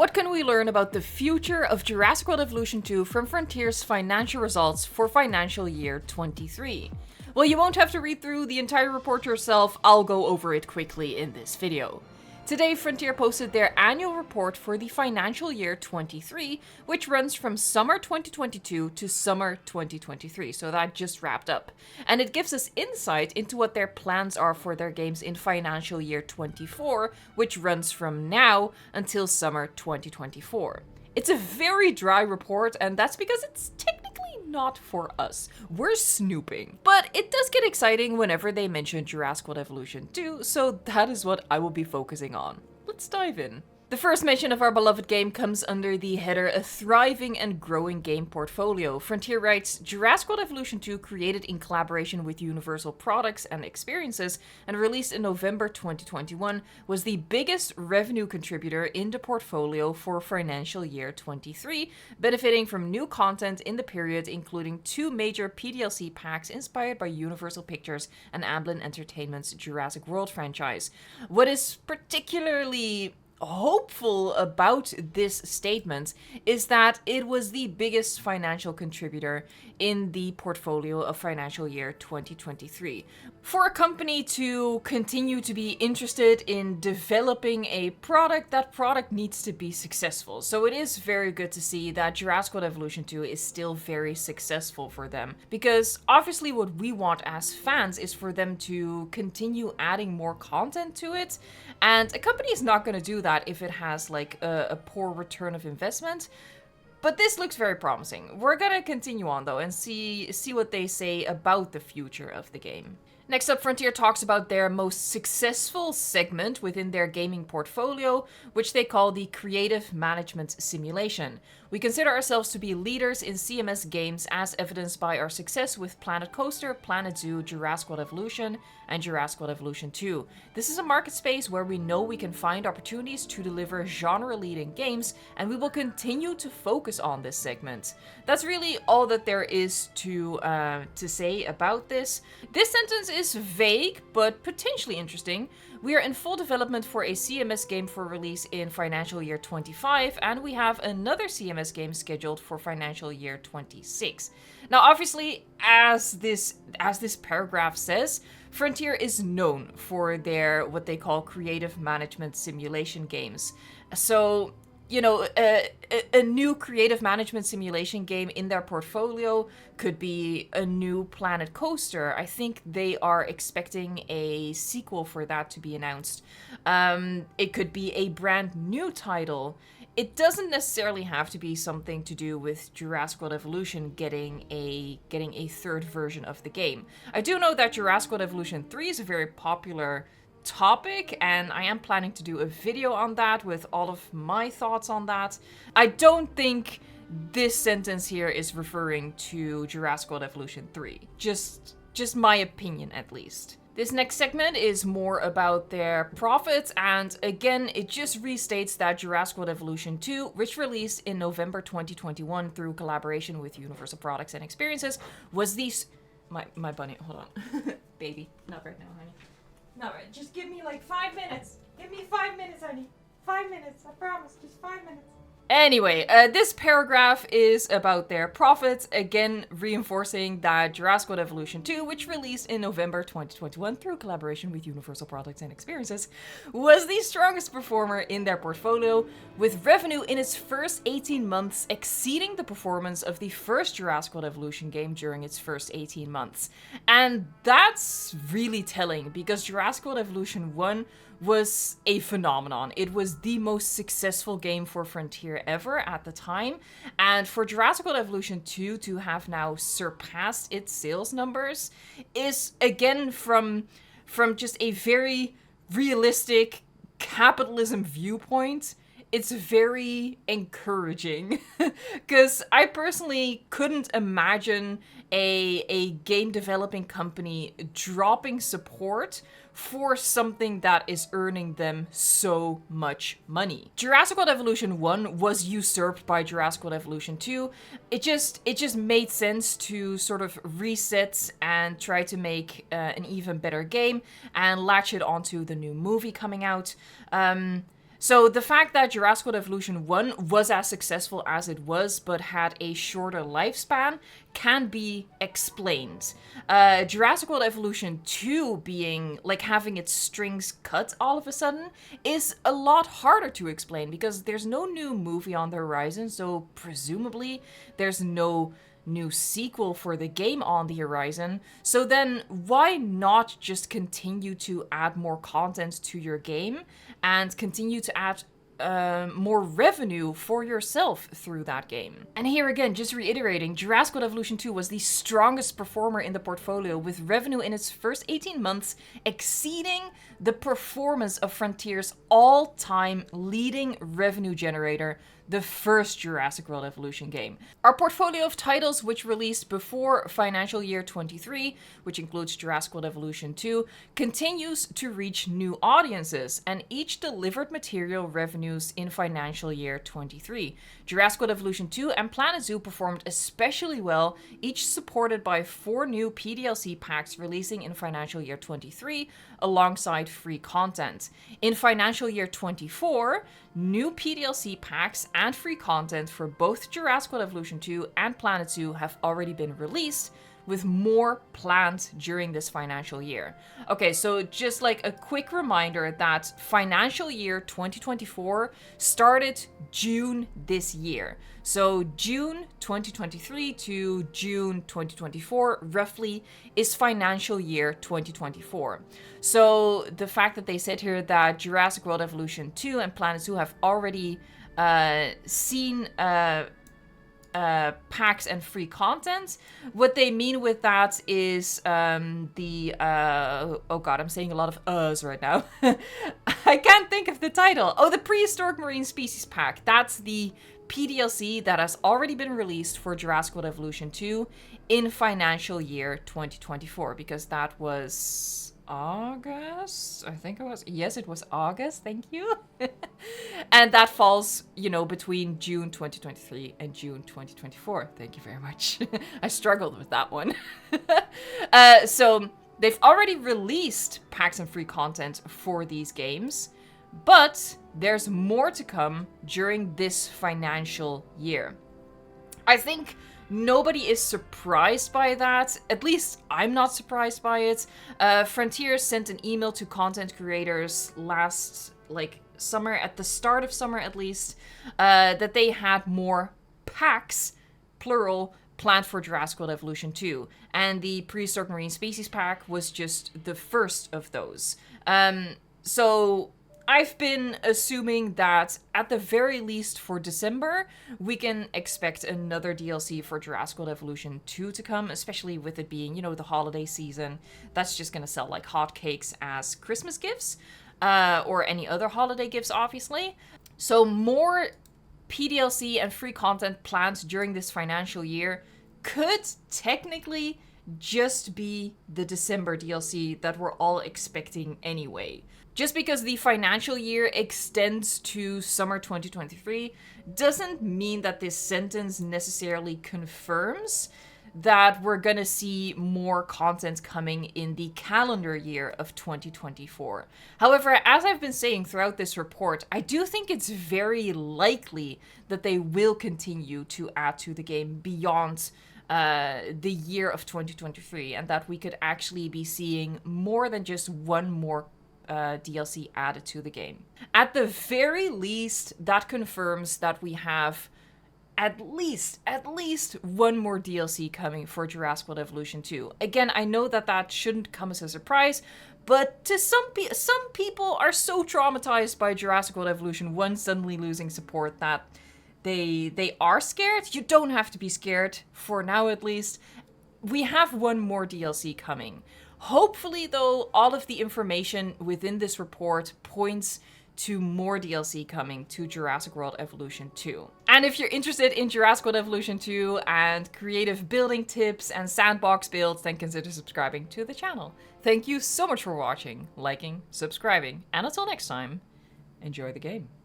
What can we learn about the future of Jurassic World Evolution 2 from Frontier's financial results for financial year 23? Well, you won't have to read through the entire report yourself, I'll go over it quickly in this video. Today, Frontier posted their annual report for the financial year 23, which runs from summer 2022 to summer 2023, so that just wrapped up. And it gives us insight into what their plans are for their games in financial year 24, which runs from now until summer 2024. It's a very dry report, and that's because it's technically not for us. We're snooping. But it does get exciting whenever they mention Jurassic World Evolution 2, so that is what I will be focusing on. Let's dive in. The first mention of our beloved game comes under the header A Thriving and Growing Game Portfolio. Frontier writes, Jurassic World Evolution 2, created in collaboration with Universal Products and Experiences and released in November 2021, was the biggest revenue contributor in the portfolio for financial year 23, benefiting from new content in the period, including 2 major PDLC packs inspired by Universal Pictures and Amblin Entertainment's Jurassic World franchise. What is particularly hopeful about this statement is that it was the biggest financial contributor in the portfolio of financial year 2023. For a company to continue to be interested in developing a product, that product needs to be successful. So it is very good to see that Jurassic World Evolution 2 is still very successful for them. Because obviously what we want as fans is for them to continue adding more content to it. And a company is not going to do that if it has like a poor return of investment. But this looks very promising. We're gonna continue on though and see what they say about the future of the game. Next up, Frontier talks about their most successful segment within their gaming portfolio, which they call the Creative Management Simulation. We consider ourselves to be leaders in CMS games as evidenced by our success with Planet Coaster, Planet Zoo, Jurassic World Evolution, and Jurassic World Evolution 2. This is a market space where we know we can find opportunities to deliver genre-leading games, and we will continue to focus on this segment. That's really all that there is to say about this. This sentence is vague, but potentially interesting. We are in full development for a CMS game for release in financial year 25, and we have another CMS game scheduled for financial year 26. Now, obviously, as this paragraph says, Frontier is known for their what they call creative management simulation games. So, you know, a new creative management simulation game in their portfolio could be a new Planet Coaster. I think they are expecting a sequel for that to be announced. It could be a brand new title. It doesn't necessarily have to be something to do with Jurassic World Evolution getting a third version of the game. I do know that Jurassic World Evolution 3 is a very popular topic, and I am planning to do a video on that with all of my thoughts on that. I don't think this sentence here is referring to Jurassic World Evolution 3. Just my opinion, at least. This next segment is more about their profits, and again, it just restates that Jurassic World Evolution 2, which released in November 2021 through collaboration with Universal Products and Experiences, was the... My bunny, hold on. Baby, not right now, honey. Not right, just give me like 5 minutes. Give me 5 minutes, honey. 5 minutes, I promise, just 5 minutes. Anyway, this paragraph is about their profits, again reinforcing that Jurassic World Evolution 2, which released in November 2021 through collaboration with Universal Products and Experiences, was the strongest performer in their portfolio, with revenue in its first 18 months exceeding the performance of the first Jurassic World Evolution game during its first 18 months. And that's really telling, because Jurassic World Evolution 1 was a phenomenon. It was the most successful game for Frontier ever at the time, and for Jurassic World Evolution 2 to have now surpassed its sales numbers is, again, from just a very realistic capitalism viewpoint, it's very encouraging. Because I personally couldn't imagine a game developing company dropping support for something that is earning them so much money. Jurassic World Evolution 1 was usurped by Jurassic World Evolution 2. It just made sense to sort of reset and try to make an even better game and latch it onto the new movie coming out. So the fact that Jurassic World Evolution 1 was as successful as it was, but had a shorter lifespan, can be explained. Jurassic World Evolution 2 being, like, having its strings cut all of a sudden is a lot harder to explain because there's no new movie on the horizon, so presumably there's no new sequel for the game on the horizon. So then why not just continue to add more content to your game and continue to add more revenue for yourself through that game? And here again, just reiterating, Jurassic World Evolution 2 was the strongest performer in the portfolio, with revenue in its first 18 months exceeding the performance of Frontier's all-time leading revenue generator, the first Jurassic World Evolution game. Our portfolio of titles which released before financial year 23, which includes Jurassic World Evolution 2, continues to reach new audiences, and each delivered material revenues in financial year 23. Jurassic World Evolution 2 and Planet Zoo performed especially well, each supported by 4 new PDLC packs releasing in financial year 23, alongside free content. In financial year 24, new PDLC packs and free content for both Jurassic World Evolution 2 and Planet Zoo have already been released, with more planned during this financial year. Okay, so just like a quick reminder that financial year 2024 started June this year. So June 2023 to June 2024 roughly is financial year 2024. So the fact that they said here that Jurassic World Evolution 2 and Planet Zoo have already seen packs and free content. What they mean with that is oh god, I'm saying a lot of uhs right now. I can't think of the title. Oh, the Prehistoric Marine Species Pack. That's the PDLC that has already been released for Jurassic World Evolution 2 in financial year 2024, because that was August, I think it was. Yes, it was August, thank you. And that falls, you know, between June 2023 and June 2024. Thank you very much. I struggled with that one. So they've already released packs and free content for these games, but there's more to come during this financial year. I think nobody is surprised by that. At least I'm not surprised by it. Frontier sent an email to content creators last, summer, at the start of summer at least, that they had more packs, plural, planned for Jurassic World Evolution 2. And the Prehistoric Marine Species Pack was just the first of those. So I've been assuming that at the very least for December, we can expect another DLC for Jurassic World Evolution 2 to come, especially with it being, you know, the holiday season. That's just going to sell like hotcakes as Christmas gifts, or any other holiday gifts, obviously. So more PDLC and free content planned during this financial year could technically just be the December DLC that we're all expecting anyway. Just because the financial year extends to summer 2023 doesn't mean that this sentence necessarily confirms that we're gonna see more content coming in the calendar year of 2024. However, as I've been saying throughout this report, I do think it's very likely that they will continue to add to the game beyond the year of 2023, and that we could actually be seeing more than just one more DLC added to the game. At the very least, that confirms that we have at least one more DLC coming for Jurassic World Evolution 2. Again, I know that shouldn't come as a surprise, but to some people are so traumatized by Jurassic World Evolution 1 suddenly losing support that they are scared. You don't have to be scared, for now at least. We have one more DLC coming. Hopefully, though, all of the information within this report points to more DLC coming to Jurassic World Evolution 2. And if you're interested in Jurassic World Evolution 2 and creative building tips and sandbox builds, then consider subscribing to the channel. Thank you so much for watching, liking, subscribing, and until next time, enjoy the game.